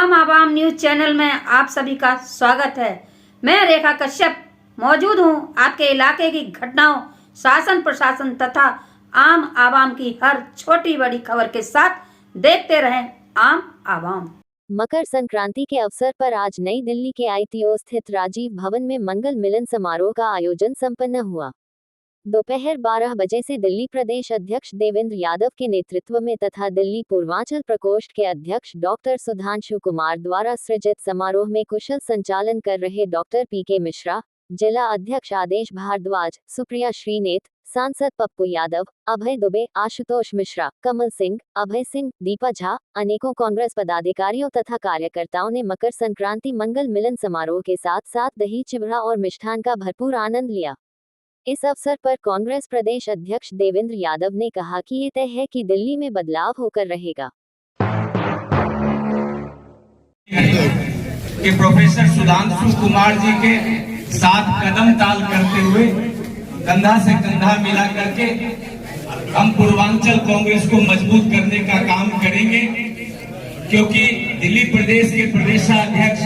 आम आवाम news channel में आप सभी का स्वागत है। मैं रेखा कश्यप मौजूद हूं आपके इलाके की घटनाओं, शासन प्रशासन तथा आम आवाम की हर छोटी बड़ी खबर के साथ। देखते रहें आम आवाम। मकर संक्रांति के अवसर पर आज नई दिल्ली के ITO स्थित राजीव भवन में मंगल मिलन समारोह का आयोजन संपन्न हुआ। दोपहर 12 बजे से दिल्ली प्रदेश अध्यक्ष देवेंद्र यादव के नेतृत्व में तथा दिल्ली पूर्वांचल प्रकोष्ठ के अध्यक्ष डॉक्टर सुधांशु कुमार द्वारा सृजित समारोह में कुशल संचालन कर रहे डॉक्टर PK मिश्रा, जिला अध्यक्ष आदेश भारद्वाज, सुप्रिया श्रीनेत, सांसद पप्पू यादव, अभय दुबे, आशुतोष मिश्रा, कमल सिंह, अभय सिंह, दीपा झा, अनेकों कांग्रेस पदाधिकारियों तथा कार्यकर्ताओं ने मकर संक्रांति मंगल मिलन समारोह के साथ साथ दही चिवड़ा और मिष्ठान का भरपूर आनंद लिया। इस अवसर पर कांग्रेस प्रदेश अध्यक्ष देवेंद्र यादव ने कहा कि ये तय है कि दिल्ली में बदलाव होकर रहेगा। कि प्रोफेसर सुधांशु कुमार जी के साथ कदम ताल करते हुए कंधा से कंधा मिला करके हम पूर्वांचल कांग्रेस को मजबूत करने का काम करेंगे, क्योंकि दिल्ली प्रदेश के प्रदेशाध्यक्ष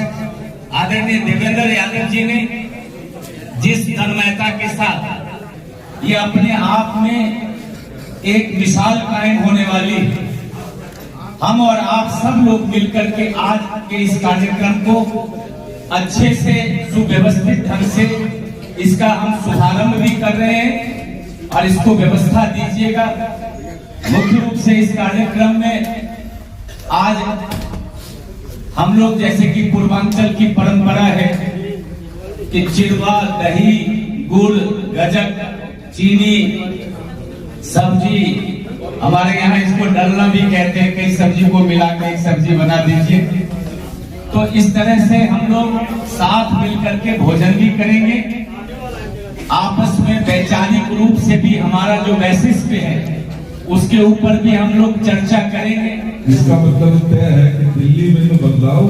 आदरणीय देवेंद्र यादव जी ने जिस तन्मयता के साथ ये अपने आप में एक मिसाल कायम होने वाली, हम और आप सब लोग मिलकर के आज के इस कार्यक्रम को अच्छे से सुव्यवस्थित ढंग से इसका हम शुभारंभ भी कर रहे हैं और इसको व्यवस्था दीजिएगा। मुख्य रूप से इस कार्यक्रम में आज हम लोग, जैसे कि पूर्वांचल की परंपरा है कि चिड़वा, दही, गुड़, गजक, चीनी, सब्जी, हमारे यहाँ इसको डलना भी कहते हैं, कई सब्जी को मिला के एक सब्जी बना दीजिए। तो इस तरह से हम लोग साथ मिलकर के भोजन भी करेंगे। आपस में वैचारिक रूप से भी हमारा जो वैशिष्ट है उसके ऊपर भी हम लोग चर्चा करेंगे। इसका मतलब तय है कि दिल्ली में तो बदलाव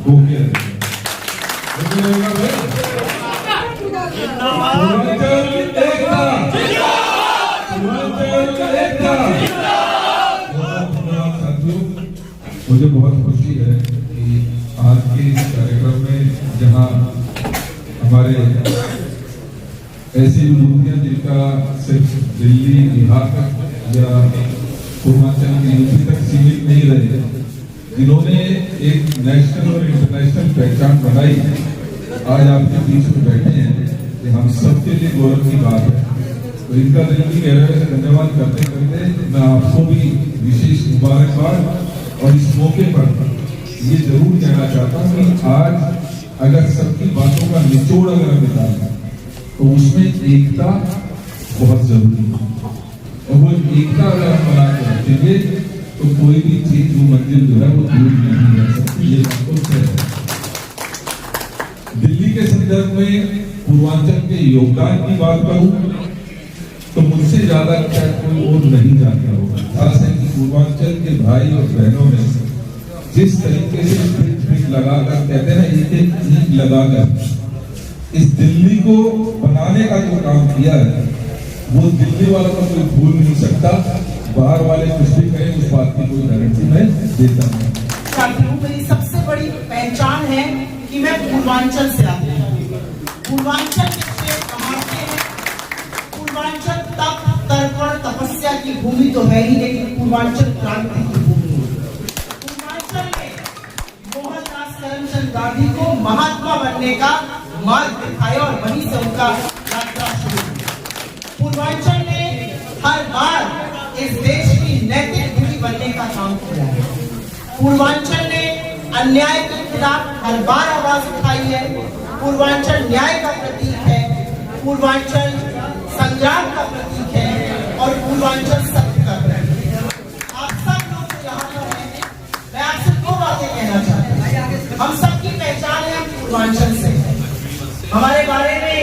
हो गया है। मुझे बहुत खुशी है कि आज के इस कार्यक्रम में जहां हमारे ऐसी मूर्तियां जिनका सिर्फ दिल्ली, बिहार तक या पूर्वांचल की यूपी तक सीमित नहीं रहे, जिन्होंने एक नेशनल और इंटरनेशनल पहचान बनाई, आज आपके बीच में बैठे हैं, कि हम सबके लिए गौरव की बात है। तो इनका दिल की गहराई से धन्यवाद करते करते मैं आपको भी विशेष मुबारकबाद और इस मौके पर ये जरूर कहना चाहता हूँ कि आज अगर सबकी बातों का निचोड़ अगर हम निकालें तो उसमें एकता बहुत जरूरी है, और वो एकता अगर हम बना के रखेंगे तो कोई भी चीज, वो मंजिल जो है वो दूर नहीं रह सकती। ये बात है। दिल्ली के संदर्भ में पूर्वांचल के योगदान की बात करूं तो मुझसे ज्यादा क्या कोई और नहीं जानता होगा। खास है कि पूर्वांचल के भाई और बहनों ने जिस तरीके से फिट लगाकर, कहते हैं एक ईंट लगाकर इस दिल्ली को बनाने का जो काम किया है, वो दिल्ली वालों को कोई भूल नहीं सकता। बाहर वाले कुछ भी करें, उस बात की कोई गारंटी मैं देता नहीं। मेरी सबसे बड़ी पहचान है कि मैं पूर्वांचल से आती हूँ। पूर्वांचल के क्षेत्र कमाते हैं। पूर्वांचल तप, तर्पण, तपस्या की भूमि तो है ही, लेकिन पूर्वांचल क्रांति की भूमि है। पूर्वांचल में मोहनदास करमचंद गांधी को महात्मा बनने का मार्ग दिखाया और वहीं से उनका यात्रा शुरू हुई। पूर्वांचल ने हर बार इस देश की नैतिक भूमि बनने का काम किया है। पूर्वांचल ने अन्याय के खिलाफ हर बार आवाज उठाई है। पूर्वांचल न्याय का प्रतीक है, पूर्वांचल संग्राम का प्रतीक है और पूर्वांचल सत्य का प्रतीक है। आप सब लोग यहाँ पर हैं, मैं आपसे दो बातें कहना चाहता हूँ। हम सबकी पहचान है, हम पूर्वांचल से हैं। हमारे बारे में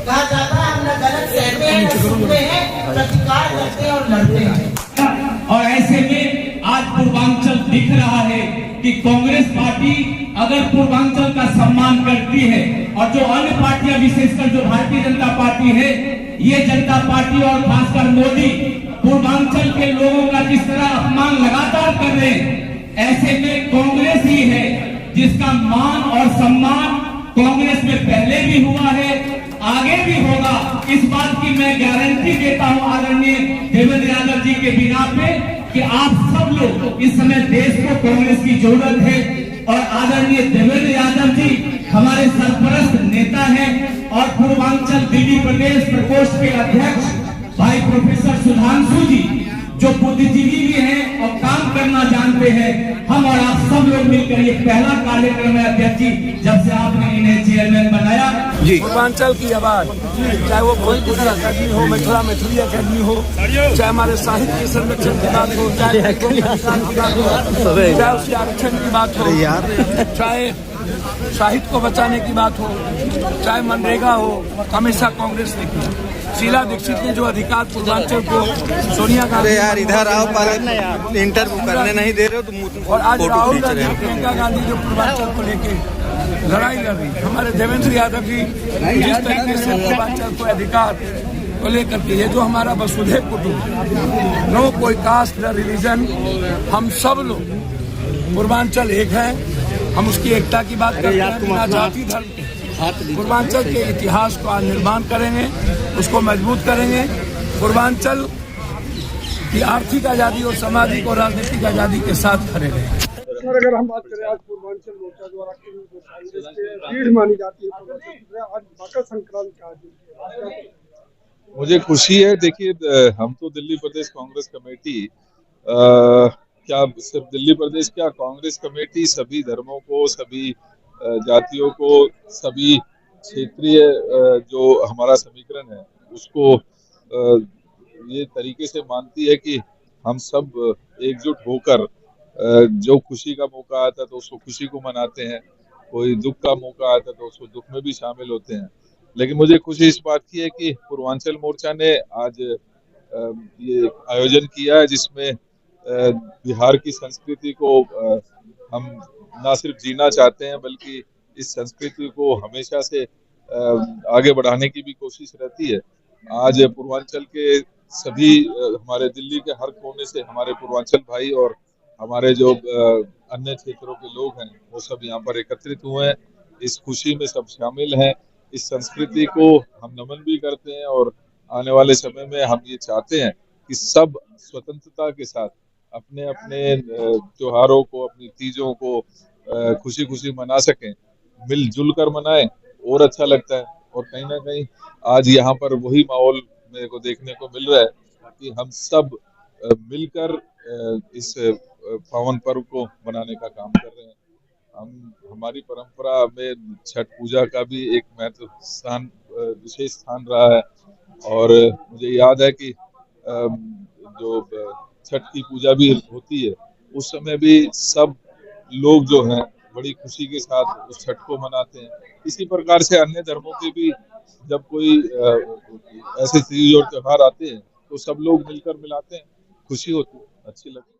कहा जाता है हम न गलत सहते हैं, न सुनते हैं, प्रतिकार करते हैं और लड़ते हैं। और ऐसे में आज पूर्वांचल दिख रहा है कि कांग्रेस पार्टी अगर पूर्वांचल का सम्मान करती है, और जो अन्य पार्टियां, विशेषकर जो भारतीय जनता पार्टी है, ये जनता पार्टी और खासकर मोदी पूर्वांचल के लोगों का जिस तरह अपमान लगातार कर रहे हैं, ऐसे में कांग्रेस ही है जिसका मान और सम्मान कांग्रेस में पहले भी हुआ है, आगे भी होगा। इस बात की मैं गारंटी देता हूं आदरणीय देवेंद्र यादव जी के बिना पे कि आप सब लोग इस समय देश को कांग्रेस की जरूरत है और आदरणीय देवेंद्र यादव जी हमारे सरपरस्त नेता हैं और पूर्वांचल दिल्ली प्रदेश प्रकोष्ठ के अध्यक्ष भाई प्रोफेसर सुधांशु जी जो बुद्धिजीवी भी हैं और काम करना जानते हैं। हम और आप सब लोग मिलकर ये पहला कार्यक्रम है अध्यक्ष जी जब से आपने इन्हें चेयरमैन बनाया। पूर्वांचल की आवाज, चाहे वो भोजपुरी अकेडमी हो, मिथिला मैथिली अकेडमी हो, चाहे हमारे साहित्य के संरक्षण की बात हो, चाहे उसके आरक्षण की बात हो, चाहे साहित्य को बचाने की बात हो, चाहे मनरेगा हो, हमेशा कांग्रेस ने किया। शीला दीक्षित ने जो अधिकार पूर्वांचल को सोनिया गांधी, यार इधर आओ, पहले इंटरव्यू करने नहीं दे रहे हो तो और आज राहुल गांधी, प्रियंका गांधी जो पूर्वांचल को लेके लड़ाई लड़ रही, हमारे देवेंद्र यादव जी जिस तरीके से पूर्वांचल को अधिकार को लेकर के, ये जो हमारा वसुधैव कुटुंब, नो कोई कास्ट न रिलीजन, हम सब लोग पूर्वांचल एक है। हम उसकी एकता की बात करते हैं, बिना जाति धर्म के पूर्वांचल के इतिहास का निर्माण करेंगे, उसको मजबूत करेंगे। पूर्वांचल की आर्थिक आजादी और सामाजिक और राजनीतिक आजादी के साथ खड़े रहेंगे। सर, अगर हम बात करें आज पूर्वांचल मोर्चा द्वारा कांग्रेस के रीढ़ मानी जाती है, आज मकर संक्रांति का दिन, मुझे खुशी है। देखिए, हम तो दिल्ली प्रदेश कांग्रेस कमेटी, क्या सिर्फ दिल्ली प्रदेश, क्या कांग्रेस कमेटी सभी धर्मों को, सभी जातियों को, सभी क्षेत्रीय जो हमारा समीकरण है उसको ये तरीके से मानती है कि हम सब एकजुट होकर जो खुशी का मौका आता है तो उसको खुशी को मनाते हैं, कोई दुख का मौका आता है तो उसको दुख में भी शामिल होते हैं। लेकिन मुझे खुशी इस बात की है कि पूर्वांचल मोर्चा ने आज ये आयोजन किया है जिसमें बिहार की संस्कृति को हम ना सिर्फ जीना चाहते हैं बल्कि इस संस्कृति को हमेशा से आगे बढ़ाने की भी कोशिश रहती है। आज पूर्वांचल के सभी हमारे दिल्ली के हर कोने से हमारे पूर्वांचल भाई और हमारे जो अन्य क्षेत्रों के लोग हैं वो सब यहाँ पर एकत्रित हुए हैं। इस खुशी में सब शामिल हैं। इस संस्कृति को हम नमन भी करते हैं और आने वाले समय में हम ये चाहते हैं कि सब स्वतंत्रता के साथ अपने अपने त्योहारों को, अपनी तीजों को खुशी खुशी मना सकें, मिलजुल कर मनाएं और अच्छा लगता है। और कहीं ना कहीं आज यहाँ पर वही माहौल मेरे को देखने को मिल रहा है कि हम सब मिलकर इस पावन पर्व को मनाने का काम कर रहे हैं। हमारी परंपरा में छठ पूजा का भी एक विशेष स्थान रहा है और मुझे याद है कि जो छठ की पूजा भी होती है उस समय भी सब लोग जो हैं बड़ी खुशी के साथ उस छठ को मनाते हैं। इसी प्रकार से अन्य धर्मों के भी जब कोई ऐसे तीज और त्योहार आते हैं तो सब लोग मिलकर मिलाते हैं, खुशी होती है, अच्छी लगती है।